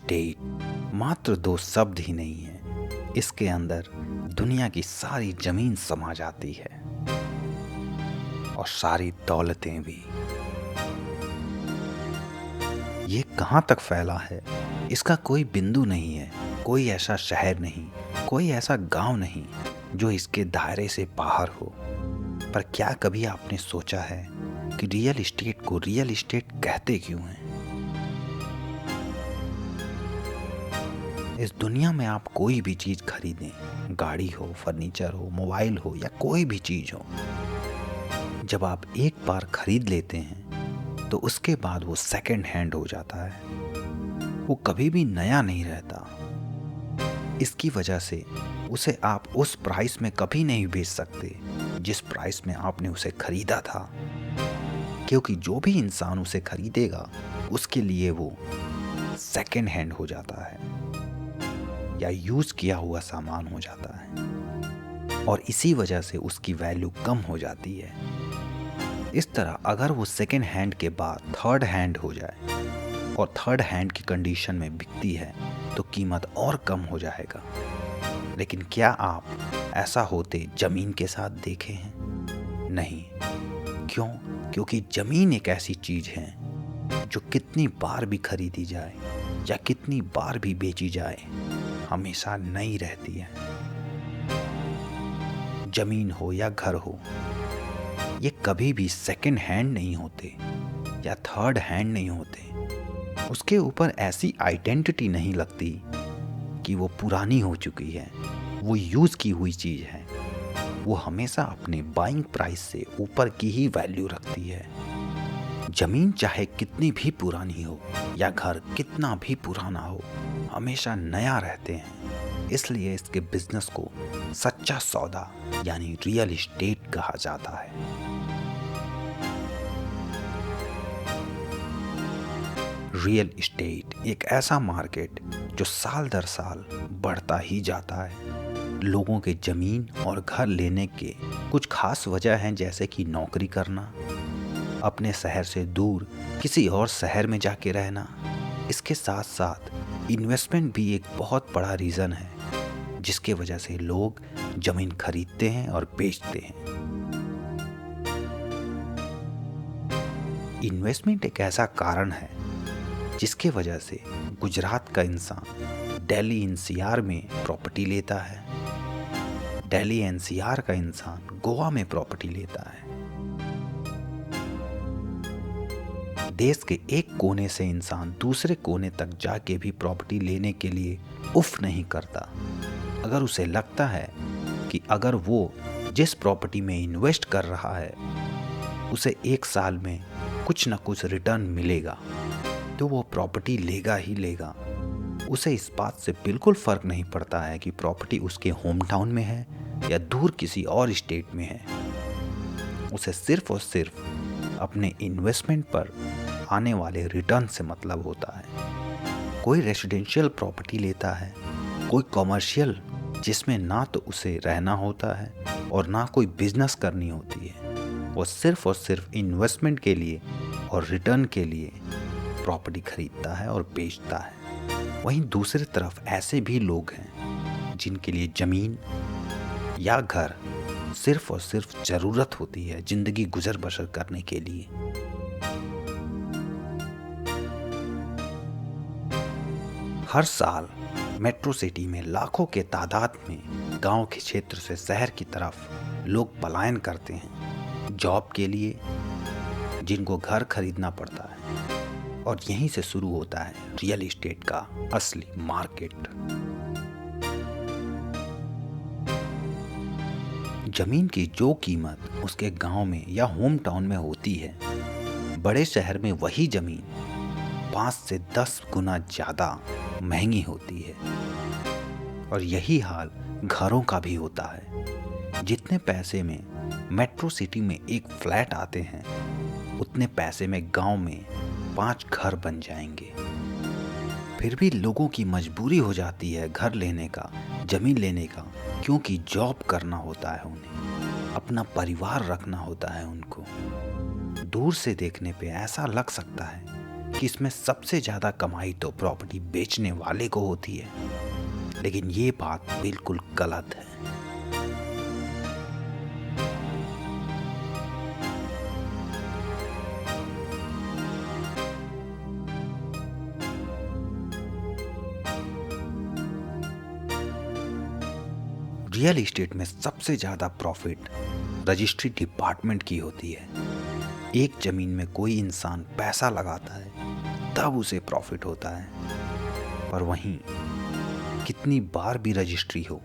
Estate मात्र दो शब्द ही नहीं है, इसके अंदर दुनिया की सारी जमीन समा जाती है और सारी दौलतें भी। ये कहाँ तक फैला है, इसका कोई बिंदु नहीं है, कोई ऐसा शहर नहीं, कोई ऐसा गांव नहीं जो इसके दायरे से बाहर हो। पर क्या कभी आपने सोचा है कि रियल एस्टेट को रियल एस्टेट कहते क्यों हैं? इस दुनिया में आप कोई भी चीज खरीदें, गाड़ी हो, फर्नीचर हो, मोबाइल हो या कोई भी चीज हो, जब आप एक बार खरीद लेते हैं तो उसके बाद वो सेकंड हैंड हो जाता है, वो कभी भी नया नहीं रहता। इसकी वजह से उसे आप उस प्राइस में कभी नहीं बेच सकते जिस प्राइस में आपने उसे खरीदा था, क्योंकि जो भी इंसान उसे खरीदेगा उसके लिए वो सेकंड हैंड हो जाता है या यूज किया हुआ सामान हो जाता है, और इसी वजह से उसकी वैल्यू कम हो जाती है। इस तरह अगर वो सेकंड हैंड के बाद थर्ड हैंड हो जाए और थर्ड हैंड की कंडीशन में बिकती है तो कीमत और कम हो जाएगा। लेकिन क्या आप ऐसा होते जमीन के साथ देखे हैं? नहीं। क्यों? क्योंकि जमीन एक ऐसी चीज है जो कितनी बार भी खरीदी जाए या कितनी बार भी बेची जाए हमेशा नई रहती है। जमीन हो या घर हो, ये कभी भी सेकंड हैंड नहीं होते या थर्ड हैंड नहीं होते। उसके ऊपर ऐसी आइडेंटिटी नहीं लगती कि वो पुरानी हो चुकी है, वो यूज की हुई चीज है। वो हमेशा अपने बाइंग प्राइस से ऊपर की ही वैल्यू रखती है। जमीन चाहे कितनी भी पुरानी हो या घर कितना भी पुराना हो, हमेशा नया रहते हैं। इसलिए इसके बिजनेस को सच्चा सौदा यानी रियल एस्टेट कहा जाता है। रियल एस्टेट एक ऐसा मार्केट जो साल दर साल बढ़ता ही जाता है। लोगों के जमीन और घर लेने के कुछ खास वजह हैं, जैसे कि नौकरी करना, अपने शहर से दूर किसी और शहर में जाके रहना। इसके साथ साथ इन्वेस्टमेंट भी एक बहुत बड़ा रीज़न है जिसके वजह से लोग जमीन खरीदते हैं और बेचते हैं। इन्वेस्टमेंट एक ऐसा कारण है जिसके वजह से गुजरात का इंसान दिल्ली एनसीआर में प्रॉपर्टी लेता है, दिल्ली एनसीआर का इंसान गोवा में प्रॉपर्टी लेता है। देश के एक कोने से इंसान दूसरे कोने तक जाके भी प्रॉपर्टी लेने के लिए उफ नहीं करता, अगर उसे लगता है कि अगर वो जिस प्रॉपर्टी में इन्वेस्ट कर रहा है उसे एक साल में कुछ न कुछ रिटर्न मिलेगा तो वो प्रॉपर्टी लेगा ही लेगा। उसे इस बात से बिल्कुल फर्क नहीं पड़ता है कि प्रॉपर्टी उसके होम टाउन में है या दूर किसी और स्टेट में है। उसे सिर्फ और सिर्फ अपने इन्वेस्टमेंट पर आने वाले रिटर्न से मतलब होता है। कोई रेसिडेंशियल प्रॉपर्टी लेता है, कोई कॉमर्शियल जिसमें ना तो उसे रहना होता है और ना कोई बिजनेस करनी होती है। वो सिर्फ और सिर्फ इन्वेस्टमेंट के लिए और रिटर्न के लिए प्रॉपर्टी खरीदता है और बेचता है। वहीं दूसरी तरफ ऐसे भी लोग हैं जिनके लिए ज़मीन या घर सिर्फ और सिर्फ ज़रूरत होती है ज़िंदगी गुजर बसर करने के लिए। हर साल मेट्रो सिटी में लाखों के तादाद में गांव के क्षेत्र से शहर की तरफ लोग पलायन करते हैं जॉब के लिए, जिनको घर खरीदना पड़ता है। और यहीं से शुरू होता है रियल एस्टेट का असली मार्केट। जमीन की जो कीमत उसके गांव में या होम टाउन में होती है, बड़े शहर में वही जमीन 5 से 10 गुना ज़्यादा महंगी होती है। और यही हाल घरों का भी होता है। जितने पैसे में मेट्रो सिटी में एक फ्लैट आते हैं, उतने पैसे में गांव में 5 घर बन जाएंगे। फिर भी लोगों की मजबूरी हो जाती है घर लेने का, जमीन लेने का, क्योंकि जॉब करना होता है उन्हें, अपना परिवार रखना होता है उनको। दूर से देखने पे ऐसा लग सकता है कि इसमें सबसे ज़्यादा कमाई तो प्रॉपर्टी बेचने वाले को होती है, लेकिन ये बात बिल्कुल गलत है। रियल एस्टेट में सबसे ज़्यादा प्रॉफिट रजिस्ट्री डिपार्टमेंट की होती है। एक जमीन में कोई इंसान पैसा लगाता है तब उसे प्रॉफिट होता है, पर वहीं कितनी बार भी रजिस्ट्री हो,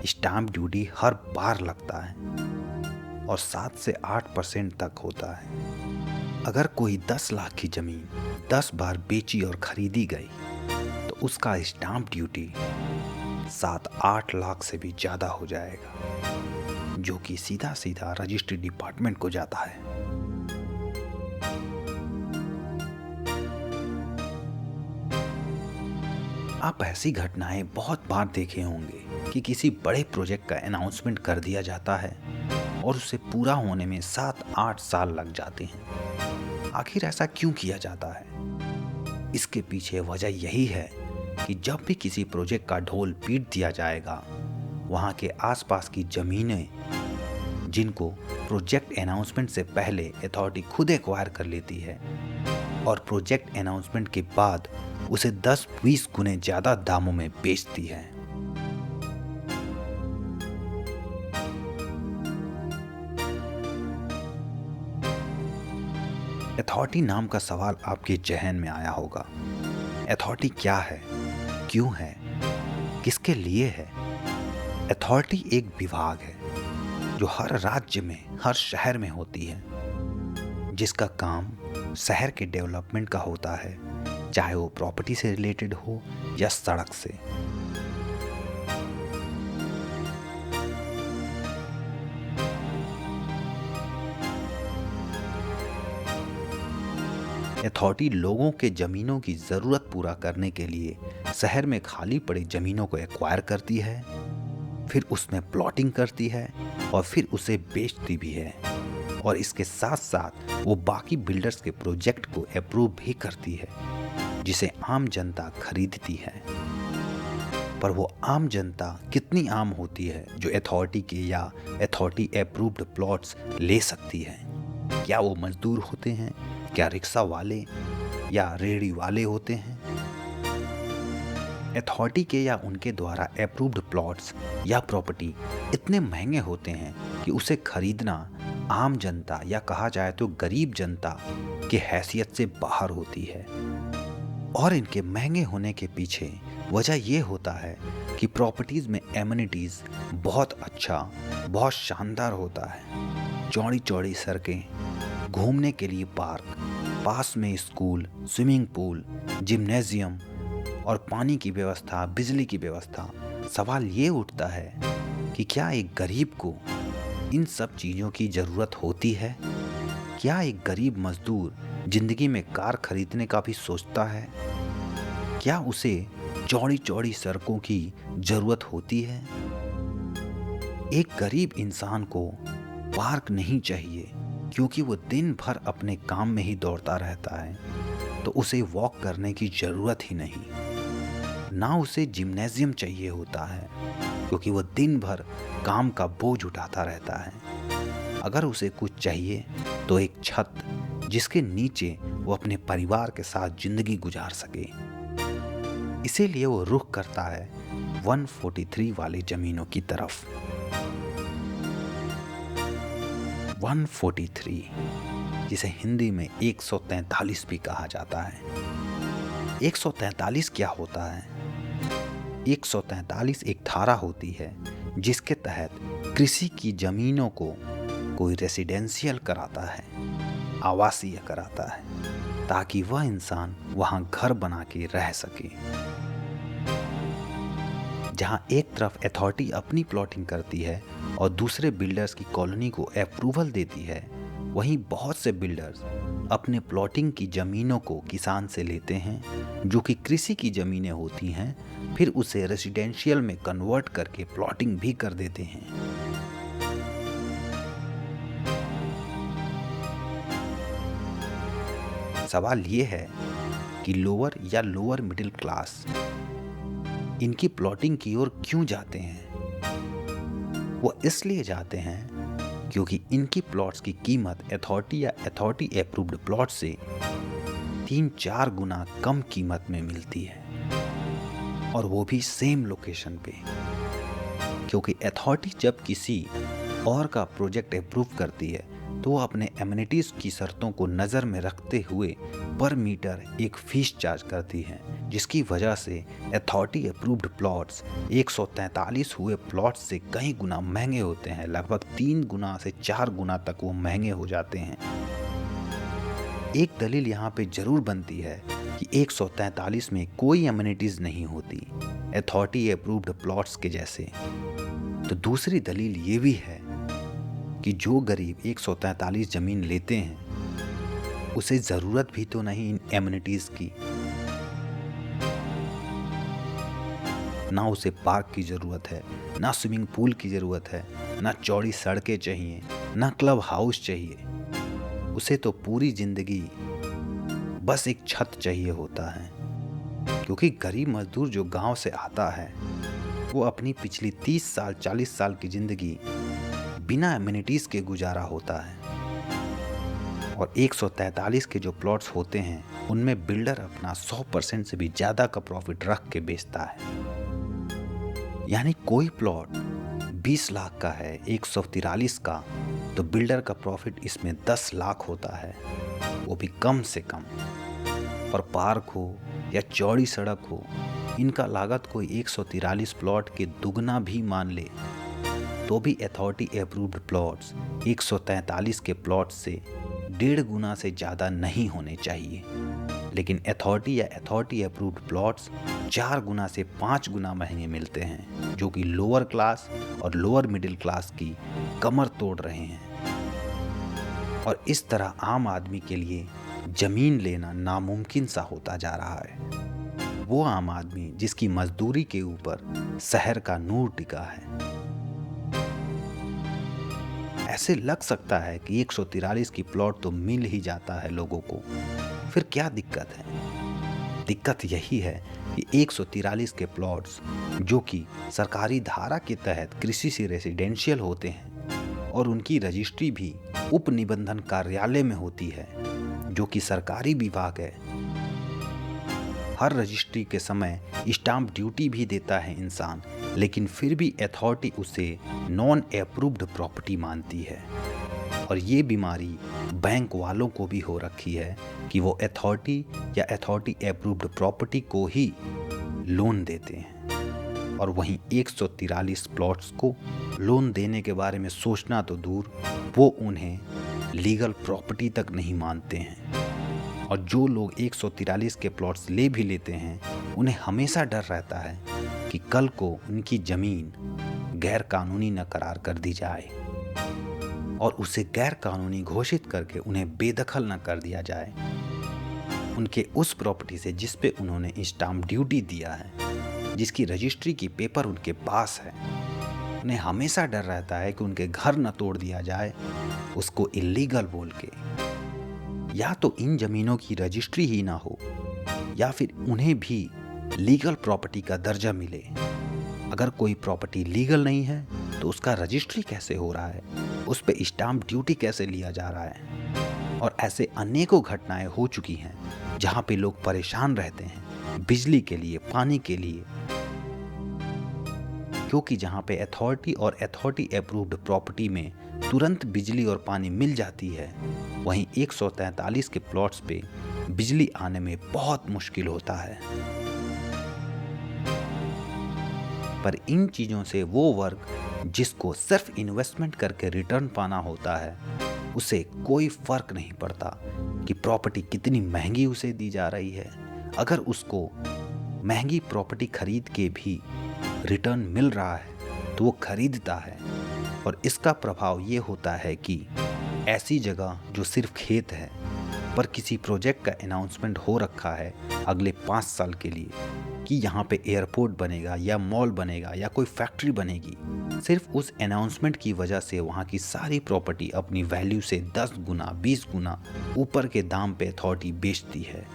स्टाम्प ड्यूटी हर बार लगता है और 7 से 8% तक होता है। अगर कोई 10 लाख की जमीन 10 बार बेची और खरीदी गई तो उसका स्टाम्प ड्यूटी 7-8 लाख से भी ज़्यादा हो जाएगा, जो कि सीधा सीधा रजिस्ट्री डिपार्टमेंट को जाता है। आप ऐसी घटनाएं बहुत बार देखे होंगे कि किसी बड़े प्रोजेक्ट का अनाउंसमेंट कर दिया जाता है और उसे पूरा होने में 7-8 साल लग जाते हैं। आखिर ऐसा क्यों किया जाता है? इसके पीछे वजह यही है कि जब भी किसी प्रोजेक्ट का ढोल पीट दिया जाएगा, वहाँ के आसपास की जमीनें जिनको प्रोजेक्ट अनाउंसमेंट से पहले अथॉरिटी खुद एक्वायर कर लेती है और प्रोजेक्ट अनाउंसमेंट के बाद उसे 10-20 गुने ज़्यादा दामों में बेचती है। अथॉरिटी नाम का सवाल आपके जहन में आया होगा। अथॉरिटी क्या है, क्यों है, किसके लिए है? अथॉरिटी एक विभाग है जो हर राज्य में, हर शहर में होती है, जिसका काम शहर के डेवलपमेंट का होता है, चाहे वो प्रॉपर्टी से रिलेटेड हो या सड़क से। अथॉरिटी लोगों के जमीनों की ज़रूरत पूरा करने के लिए शहर में खाली पड़ी जमीनों को एक्वायर करती है, फिर उसमें प्लॉटिंग करती है और फिर उसे बेचती भी है, और इसके साथ साथ वो बाकी बिल्डर्स के प्रोजेक्ट को अप्रूव भी करती है, जिसे आम जनता खरीदती है। पर वो आम जनता कितनी आम होती है जो अथॉरिटी के या अथॉरिटी अप्रूव्ड प्लॉट्स ले सकती है? क्या वो मजदूर होते हैं, क्या रिक्शा वाले या रेहड़ी वाले होते हैं? अथॉरिटी के या उनके द्वारा अप्रूव्ड प्लॉट्स या प्रॉपर्टी इतने महंगे होते हैं कि उसे खरीदना आम जनता या कहा जाए तो गरीब जनता की हैसियत से बाहर होती है। और इनके महंगे होने के पीछे वजह ये होता है कि प्रॉपर्टीज़ में एमिनिटीज़ बहुत अच्छा, बहुत शानदार होता है। चौड़ी चौड़ी सड़कें, घूमने के लिए पार्क, पास में स्कूल, स्विमिंग पूल, जिम्नेजियम और पानी की व्यवस्था, बिजली की व्यवस्था। सवाल ये उठता है कि क्या एक गरीब को इन सब चीज़ों की ज़रूरत होती है? क्या एक गरीब मजदूर जिंदगी में कार खरीदने का भी सोचता है? क्या उसे चौड़ी चौड़ी सड़कों की ज़रूरत होती है? एक गरीब इंसान को पार्क नहीं चाहिए क्योंकि वो दिन भर अपने काम में ही दौड़ता रहता है, तो उसे वॉक करने की ज़रूरत ही नहीं। ना उसे जिम्नेजियम चाहिए होता है क्योंकि वो दिन भर काम का बोझ उठाता रहता है। अगर उसे कुछ चाहिए तो एक छत जिसके नीचे वो अपने परिवार के साथ जिंदगी गुजार सके। इसीलिए वो रुख करता है 143 वाली जमीनों की तरफ। 143 जिसे हिंदी में 143 भी कहा जाता है। 143 क्या होता है? 143 एक धारा होती है जिसके तहत कृषि की जमीनों को कोई रेसिडेंशियल कराता है, आवासीय कराता है, ताकि वह इंसान वहां घर बना के रह सके। जहां एक तरफ अथॉरिटी अपनी प्लॉटिंग करती है और दूसरे बिल्डर्स की कॉलोनी को अप्रूवल देती है, वहीं बहुत से बिल्डर्स अपने प्लॉटिंग की ज़मीनों को किसान से लेते हैं जो कि कृषि की ज़मीनें होती हैं, फिर उसे रेसिडेंशियल में कन्वर्ट करके प्लॉटिंग भी कर देते हैं। सवाल ये है कि लोअर या लोअर मिडिल क्लास इनकी प्लॉटिंग की ओर क्यों जाते हैं? वो इसलिए जाते हैं क्योंकि इनकी प्लॉट्स की कीमत अथॉरिटी या अथॉरिटी अप्रूव्ड प्लॉट से 3-4 गुना कम कीमत में मिलती है, और वो भी सेम लोकेशन पे। क्योंकि अथॉरिटी जब किसी और का प्रोजेक्ट अप्रूव करती है तो वो अपने एमिनिटीज़ की शर्तों को नज़र में रखते हुए पर मीटर एक फीस चार्ज करती है, जिसकी वजह से अथॉरिटी अप्रूव्ड प्लॉट्स 143 हुए प्लॉट्स से कई गुना महंगे होते हैं। लगभग 3 गुना से 4 गुना तक वो महंगे हो जाते हैं। एक दलील यहाँ पे ज़रूर बनती है कि 143 में कोई एमिनिटीज़ नहीं होती अथॉरिटी अप्रूव्ड प्लॉट्स के जैसे। तो दूसरी दलील ये भी है कि जो गरीब 143 ज़मीन लेते हैं उसे ज़रूरत भी तो नहीं इन एमिनिटीज़ की। ना उसे पार्क की ज़रूरत है, ना स्विमिंग पूल की ज़रूरत है, ना चौड़ी सड़कें चाहिए, ना क्लब हाउस चाहिए। उसे तो पूरी ज़िंदगी बस एक छत चाहिए होता है। क्योंकि गरीब मजदूर जो गांव से आता है वो अपनी पिछली 30 साल 40 साल की ज़िंदगी बिना एमिनिटीज़ के गुजारा होता है, और 143 के जो प्लॉट्स होते हैं उनमें बिल्डर अपना 100% से भी ज़्यादा का प्रॉफिट रख के बेचता है। यानी कोई प्लॉट 20 लाख का है 143 का, तो बिल्डर का प्रॉफिट इसमें 10 लाख होता है, वो भी कम से कम। और पार्क हो या चौड़ी सड़क हो, इनका लागत कोई 143 प्लॉट के दुगना भी मान ले तो भी अथॉरिटी अप्रूव्ड प्लॉट्स 143 के प्लॉट से 1.5 गुना से ज़्यादा नहीं होने चाहिए। लेकिन अथॉरिटी या अथॉरिटी अप्रूव्ड प्लॉट्स 4 गुना से 5 गुना महंगे मिलते हैं, जो कि लोअर क्लास और लोअर मिडिल क्लास की कमर तोड़ रहे हैं। और इस तरह आम आदमी के लिए ज़मीन लेना नामुमकिन सा होता जा रहा है। वो आम आदमी जिसकी मजदूरी के ऊपर शहर का नूर टिका है। ऐसे लग सकता है कि 143 की प्लॉट तो मिल ही जाता है लोगों को, फिर क्या दिक्कत है? दिक्कत यही है कि 143 के प्लॉट्स जो कि सरकारी धारा के तहत कृषि से रेसिडेंशियल होते हैं और उनकी रजिस्ट्री भी उप निबंधन कार्यालय में होती है, जो कि सरकारी विभाग है। हर रजिस्ट्री के समय स्टाम्प ड्यूटी भी देता है इंसान, लेकिन फिर भी अथॉरिटी उसे नॉन अप्रूव्ड प्रॉपर्टी मानती है। और ये बीमारी बैंक वालों को भी हो रखी है कि वो अथॉरिटी या अथॉरिटी अप्रूव्ड प्रॉपर्टी को ही लोन देते हैं, और वहीं 143 प्लॉट्स को लोन देने के बारे में सोचना तो दूर, वो उन्हें लीगल प्रॉपर्टी तक नहीं मानते हैं। और जो लोग 143 के प्लॉट्स ले भी लेते हैं, उन्हें हमेशा डर रहता है कि कल को उनकी ज़मीन गैर कानूनी न करार कर दी जाए और उसे गैर कानूनी घोषित करके उन्हें बेदखल न कर दिया जाए। उनके उस प्रॉपर्टी से जिस पे उन्होंने स्टाम्प ड्यूटी दिया है, जिसकी रजिस्ट्री की पेपर उनके पास है, उन्हें हमेशा डर रहता है कि उनके घर न तोड़ दिया जाए उसको इल्लीगल बोल के। या तो इन ज़मीनों की रजिस्ट्री ही ना हो, या फिर उन्हें भी लीगल प्रॉपर्टी का दर्जा मिले। अगर कोई प्रॉपर्टी लीगल नहीं है तो उसका रजिस्ट्री कैसे हो रहा है, उस पे स्टाम्प ड्यूटी कैसे लिया जा रहा है। और ऐसे अनेकों घटनाएं हो चुकी हैं जहां पे लोग परेशान रहते हैं बिजली के लिए, पानी के लिए, क्योंकि जहां पे अथॉरिटी और अथॉरिटी अप्रूव्ड प्रॉपर्टी में तुरंत बिजली और पानी मिल जाती है, वहीं 143 के प्लॉट्स पे बिजली आने में बहुत मुश्किल होता है। पर इन चीज़ों से वो वर्ग जिसको सिर्फ इन्वेस्टमेंट करके रिटर्न पाना होता है, उसे कोई फर्क नहीं पड़ता कि प्रॉपर्टी कितनी महंगी उसे दी जा रही है। अगर उसको महंगी प्रॉपर्टी खरीद के भी रिटर्न मिल रहा है तो वो खरीदता है। और इसका प्रभाव ये होता है कि ऐसी जगह जो सिर्फ खेत है पर किसी प्रोजेक्ट का अनाउंसमेंट हो रखा है अगले 5 साल के लिए कि यहाँ पे एयरपोर्ट बनेगा या मॉल बनेगा या कोई फैक्ट्री बनेगी, सिर्फ उस अनाउंसमेंट की वजह से वहाँ की सारी प्रॉपर्टी अपनी वैल्यू से 10 गुना 20 गुना ऊपर के दाम पे अथॉरिटी बेचती है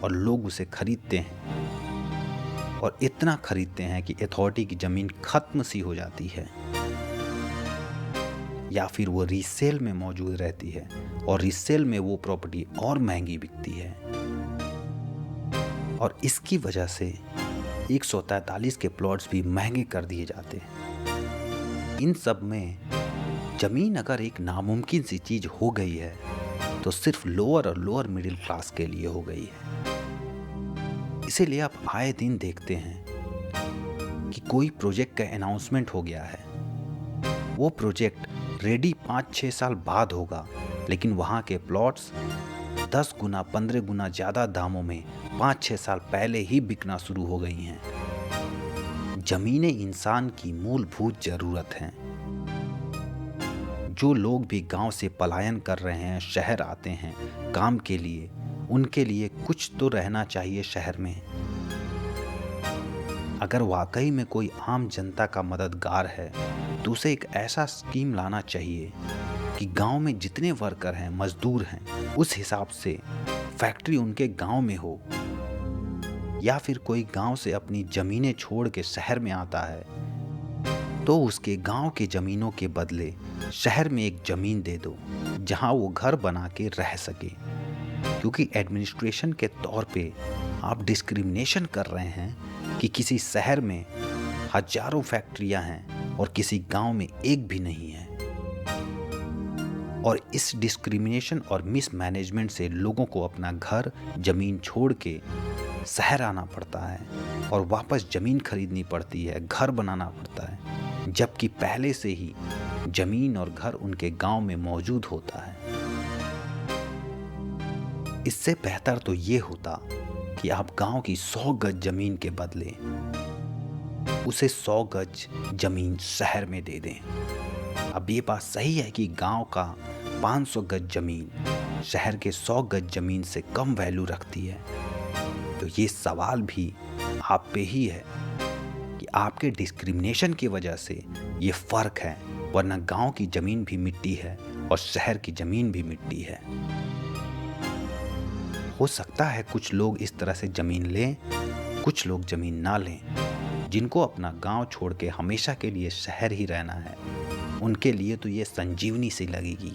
और लोग उसे खरीदते हैं और इतना खरीदते हैं कि अथॉरिटी की ज़मीन खत्म सी हो जाती है या फिर वो रीसेल में मौजूद रहती है और रीसेल में वो प्रॉपर्टी और महंगी बिकती है। और इसकी वजह से 143 के प्लॉट्स भी महंगे कर दिए जाते हैं। इन सब में ज़मीन अगर एक नामुमकिन सी चीज़ हो गई है तो सिर्फ लोअर और लोअर मिडिल क्लास के लिए हो गई है। इसीलिए आप आए दिन देखते हैं कि कोई प्रोजेक्ट का अनाउंसमेंट हो गया है, वो प्रोजेक्ट रेडी 5-6 साल बाद होगा, लेकिन वहाँ के प्लॉट्स 10 गुना 15 गुना ज़्यादा दामों में 5-6 साल पहले ही बिकना शुरू हो गई हैं। ज़मीनें इंसान की मूलभूत ज़रूरत हैं। जो लोग भी गांव से पलायन कर रहे हैं, शहर आते हैं काम के लिए, उनके लिए कुछ तो रहना चाहिए शहर में। अगर वाकई में कोई आम जनता का मददगार है तो उसे एक ऐसा स्कीम लाना चाहिए कि गांव में जितने वर्कर हैं, मजदूर हैं, उस हिसाब से फैक्ट्री उनके गांव में हो। या फिर कोई गांव से अपनी ज़मीनें छोड़ के शहर में आता है तो उसके गांव के ज़मीनों के बदले शहर में एक ज़मीन दे दो जहां वो घर बना के रह सके। क्योंकि एडमिनिस्ट्रेशन के तौर पे आप डिस्क्रिमिनेशन कर रहे हैं कि किसी शहर में हजारों फैक्ट्रियां हैं और किसी गांव में एक भी नहीं है। और इस डिस्क्रिमिनेशन और मिसमैनेजमेंट से लोगों को अपना घर ज़मीन छोड़ के शहर आना पड़ता है और वापस ज़मीन खरीदनी पड़ती है, घर बनाना पड़ता है, जबकि पहले से ही ज़मीन और घर उनके गांव में मौजूद होता है। इससे बेहतर तो ये होता कि आप गांव की 100 गज ज़मीन के बदले उसे 100 गज ज़मीन शहर में दे दें। अब ये बात सही है कि गांव का 500 गज ज़मीन शहर के 100 गज ज़मीन से कम वैल्यू रखती है। तो ये सवाल भी आप पे ही है कि आपके डिस्क्रिमिनेशन की वजह से ये फ़र्क है, वरना गांव की ज़मीन भी मिट्टी है और शहर की ज़मीन भी मिट्टी है। हो सकता है कुछ लोग इस तरह से ज़मीन लें, कुछ लोग ज़मीन ना लें। जिनको अपना गांव छोड़ के हमेशा के लिए शहर ही रहना है, उनके लिए तो ये संजीवनी सी लगेगी।